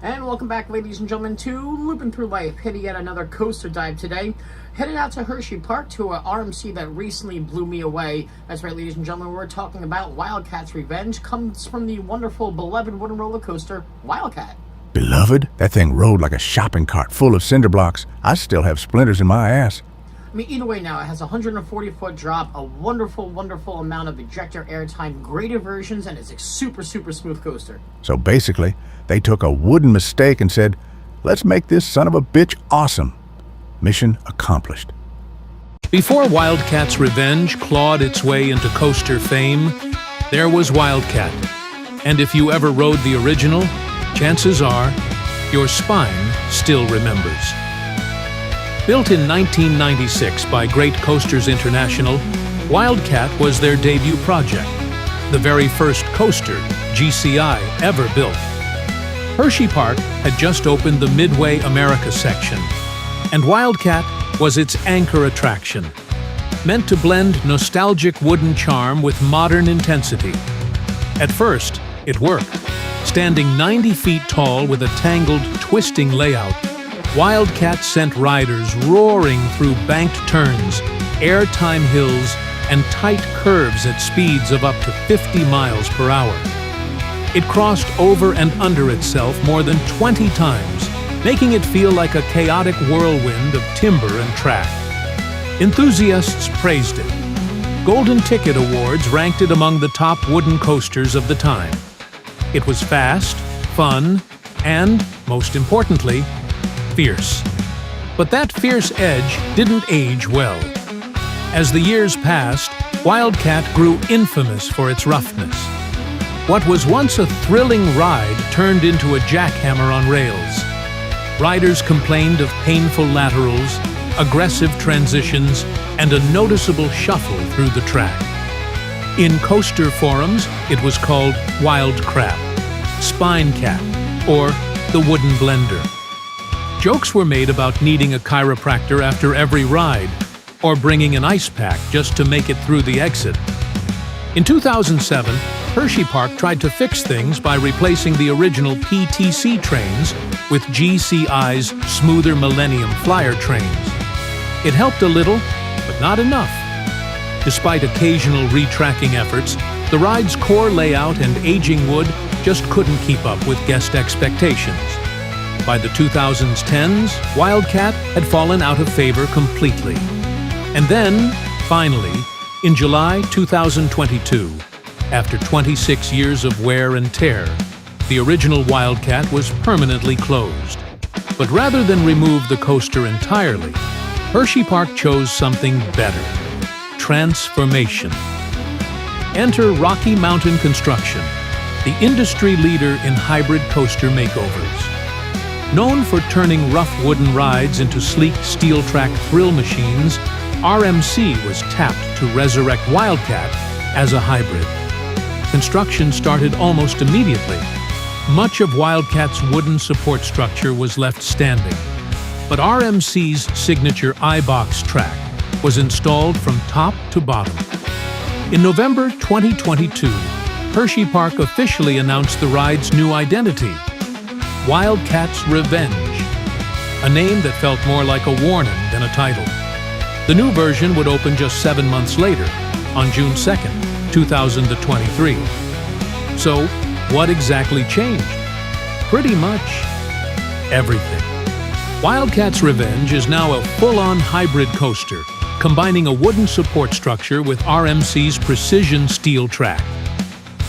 And welcome back, ladies and gentlemen, to Loopin' Through Life, hitting yet another coaster dive today. Headed out to Hersheypark to an RMC that recently blew me away. That's right, ladies and gentlemen, we're talking about Wildcat's Revenge. Comes from the wonderful, beloved wooden roller coaster, Wildcat. Beloved? That thing rolled like a shopping cart full of cinder blocks. I still have splinters in my ass. I mean, either way now, it has a 140-foot drop, a wonderful, wonderful amount of ejector airtime, great inversions, and it's a super, super smooth coaster. So basically, they took a wooden mistake and said, let's make this son of a bitch awesome. Mission accomplished. Before Wildcat's Revenge clawed its way into coaster fame, there was Wildcat. And if you ever rode the original, chances are your spine still remembers. Built in 1996 by Great Coasters International, Wildcat was their debut project, the very first coaster GCI ever built. Hersheypark had just opened the Midway America section, and Wildcat was its anchor attraction, meant to blend nostalgic wooden charm with modern intensity. At first, it worked. Standing 90 feet tall with a tangled, twisting layout, Wildcat sent riders roaring through banked turns, airtime hills, and tight curves at speeds of up to 50 miles per hour. It crossed over and under itself more than 20 times, making it feel like a chaotic whirlwind of timber and track. Enthusiasts praised it. Golden Ticket Awards ranked it among the top wooden coasters of the time. It was fast, fun, and, most importantly, fierce. But that fierce edge didn't age well. As the years passed, Wildcat grew infamous for its roughness. What was once a thrilling ride turned into a jackhammer on rails. Riders complained of painful laterals, aggressive transitions, and a noticeable shuffle through the track. In coaster forums, it was called Wild Crap, Spine Cat, or the Wooden Blender. Jokes were made about needing a chiropractor after every ride, or bringing an ice pack just to make it through the exit. In 2007, Hersheypark tried to fix things by replacing the original PTC trains with GCI's smoother Millennium Flyer trains. It helped a little, but not enough. Despite occasional retracking efforts, the ride's core layout and aging wood just couldn't keep up with guest expectations. By the 2010s, Wildcat had fallen out of favor completely. And then, finally, in July 2022, after 26 years of wear and tear, the original Wildcat was permanently closed. But rather than remove the coaster entirely, Hersheypark chose something better: transformation. Enter Rocky Mountain Construction, the industry leader in hybrid coaster makeovers. Known for turning rough wooden rides into sleek steel-track thrill machines, RMC was tapped to resurrect Wildcat as a hybrid. Construction started almost immediately. Much of Wildcat's wooden support structure was left standing, but RMC's signature I-box track was installed from top to bottom. In November 2022, Hersheypark officially announced the ride's new identity: Wildcat's Revenge, a name that felt more like a warning than a title. The new version would open just 7 months later, on June 2nd, 2023. So, what exactly changed? Pretty much everything. Wildcat's Revenge is now a full-on hybrid coaster, combining a wooden support structure with RMC's precision steel track.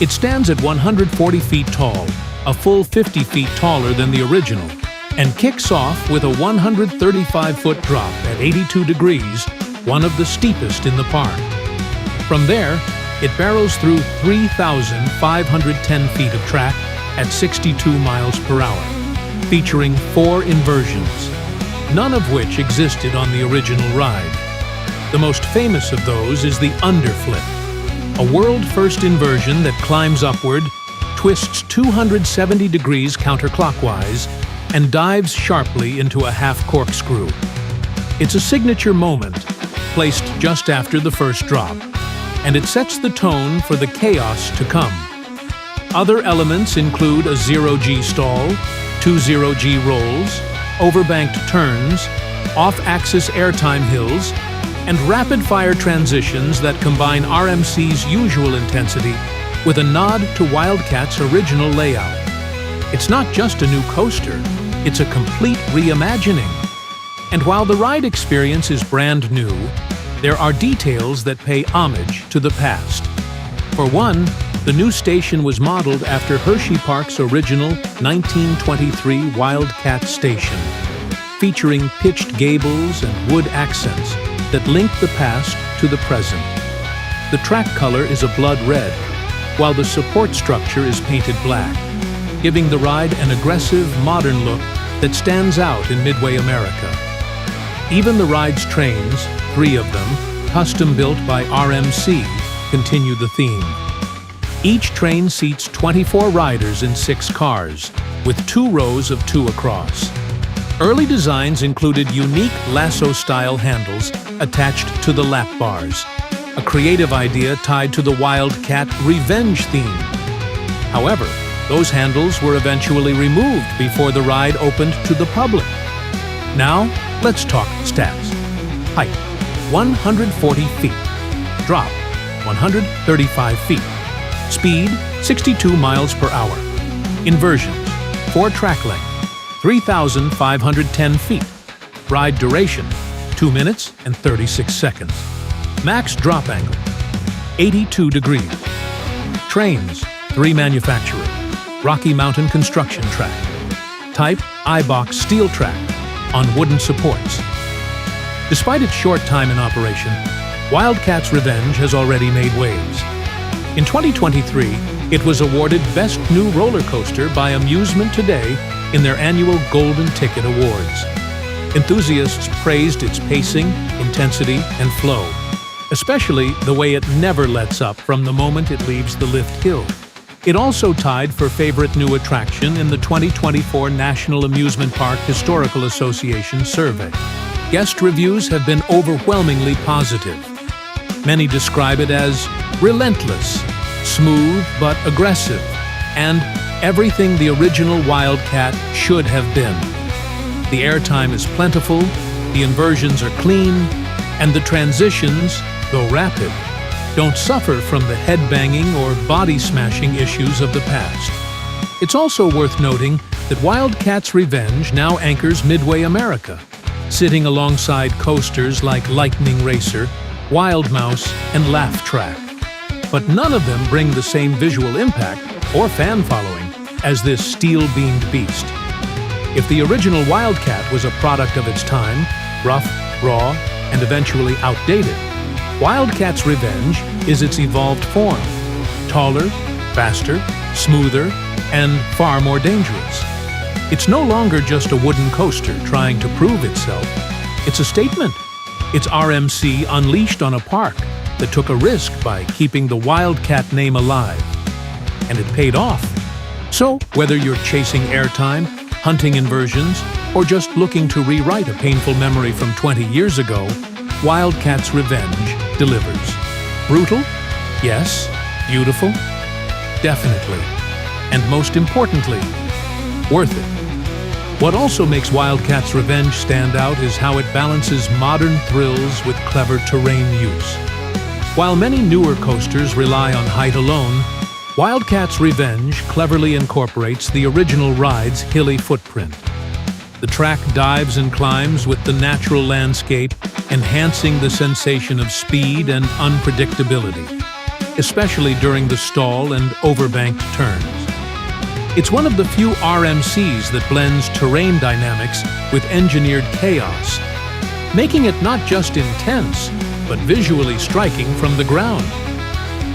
It stands at 140 feet tall, a full 50 feet taller than the original, and kicks off with a 135-foot drop at 82 degrees, one of the steepest in the park. From there, it barrels through 3,510 feet of track at 62 miles per hour, featuring 4 inversions, none of which existed on the original ride. The most famous of those is the underflip, a world-first inversion that climbs upward, twists 270 degrees counterclockwise, and dives sharply into a half corkscrew. It's a signature moment, placed just after the first drop, and it sets the tone for the chaos to come. Other elements include a zero-G stall, 2.0G rolls, overbanked turns, off-axis airtime hills, and rapid-fire transitions that combine RMC's usual intensity with a nod to Wildcat's original layout. It's not just a new coaster, it's a complete reimagining. And while the ride experience is brand new, there are details that pay homage to the past. For one, the new station was modeled after Hersheypark's original 1923 Wildcat station, featuring pitched gables and wood accents that link the past to the present. The track color is a blood red, while the support structure is painted black, giving the ride an aggressive, modern look that stands out in Midway America. Even the ride's trains, 3 of them, custom-built by RMC, continue the theme. Each train seats 24 riders in 6 cars, with 2 rows of 2 across. Early designs included unique lasso-style handles attached to the lap bars, a creative idea tied to the Wildcat Revenge theme. However, those handles were eventually removed before the ride opened to the public. Now, let's talk stats. Height, 140 feet. Drop, 135 feet. Speed, 62 miles per hour. Inversions, 4 track length, 3,510 feet. Ride duration, 2 minutes and 36 seconds. Max drop angle, 82 degrees. Trains, 3 manufacturers. Rocky Mountain construction track. Type, I-box steel track, on wooden supports. Despite its short time in operation, Wildcat's Revenge has already made waves. In 2023, it was awarded Best New Roller Coaster by Amusement Today in their annual Golden Ticket Awards. Enthusiasts praised its pacing, intensity, and flow, especially the way it never lets up from the moment it leaves the lift hill. It also tied for favorite new attraction in the 2024 National Amusement Park Historical Association survey. Guest reviews have been overwhelmingly positive. Many describe it as relentless, smooth but aggressive, and everything the original Wildcat should have been. The airtime is plentiful, the inversions are clean, and the transitions, though rapid, don't suffer from the head-banging or body-smashing issues of the past. It's also worth noting that Wildcat's Revenge now anchors Midway America, sitting alongside coasters like Lightning Racer, Wild Mouse, and Laugh Track. But none of them bring the same visual impact or fan following as this steel-beamed beast. If the original Wildcat was a product of its time, rough, raw, and eventually outdated, Wildcat's Revenge is its evolved form, taller, faster, smoother, and far more dangerous. It's no longer just a wooden coaster trying to prove itself. It's a statement. It's RMC unleashed on a park that took a risk by keeping the Wildcat name alive. And it paid off. So, whether you're chasing airtime, hunting inversions, or just looking to rewrite a painful memory from 20 years ago, Wildcat's Revenge delivers. Brutal? Yes. Beautiful? Definitely. And most importantly, worth it. What also makes Wildcat's Revenge stand out is how it balances modern thrills with clever terrain use. While many newer coasters rely on height alone, Wildcat's Revenge cleverly incorporates the original ride's hilly footprint. The track dives and climbs with the natural landscape, enhancing the sensation of speed and unpredictability, especially during the stall and overbanked turns. It's one of the few RMCs that blends terrain dynamics with engineered chaos, making it not just intense, but visually striking from the ground.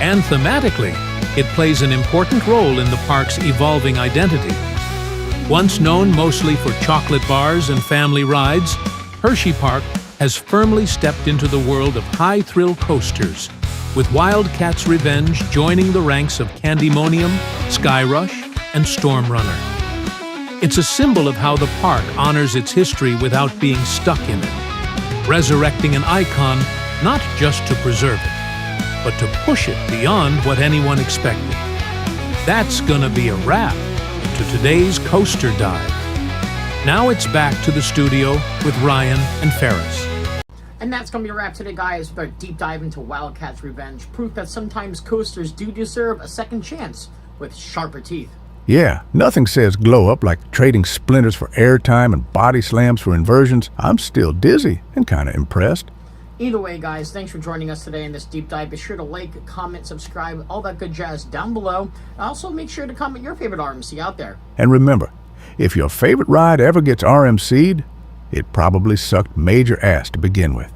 And thematically, it plays an important role in the park's evolving identity. Once known mostly for chocolate bars and family rides, Hersheypark has firmly stepped into the world of high-thrill coasters, with Wildcat's Revenge joining the ranks of Candymonium, Skyrush, and Stormrunner. It's a symbol of how the park honors its history without being stuck in it, resurrecting an icon not just to preserve it, but to push it beyond what anyone expected. That's gonna be a wrap. to today's coaster dive. Now it's back to the studio with Ryan and Ferris. And that's going to be a wrap today, guys, with our deep dive into Wildcat's Revenge. Proof that sometimes coasters do deserve a second chance with sharper teeth. Yeah, nothing says glow up like trading splinters for airtime and body slams for inversions. I'm still dizzy and kind of impressed. Either way, guys, thanks for joining us today in this deep dive. Be sure to like, comment, subscribe, all that good jazz down below. And also make sure to comment your favorite RMC out there. And remember, if your favorite ride ever gets RMC'd, it probably sucked major ass to begin with.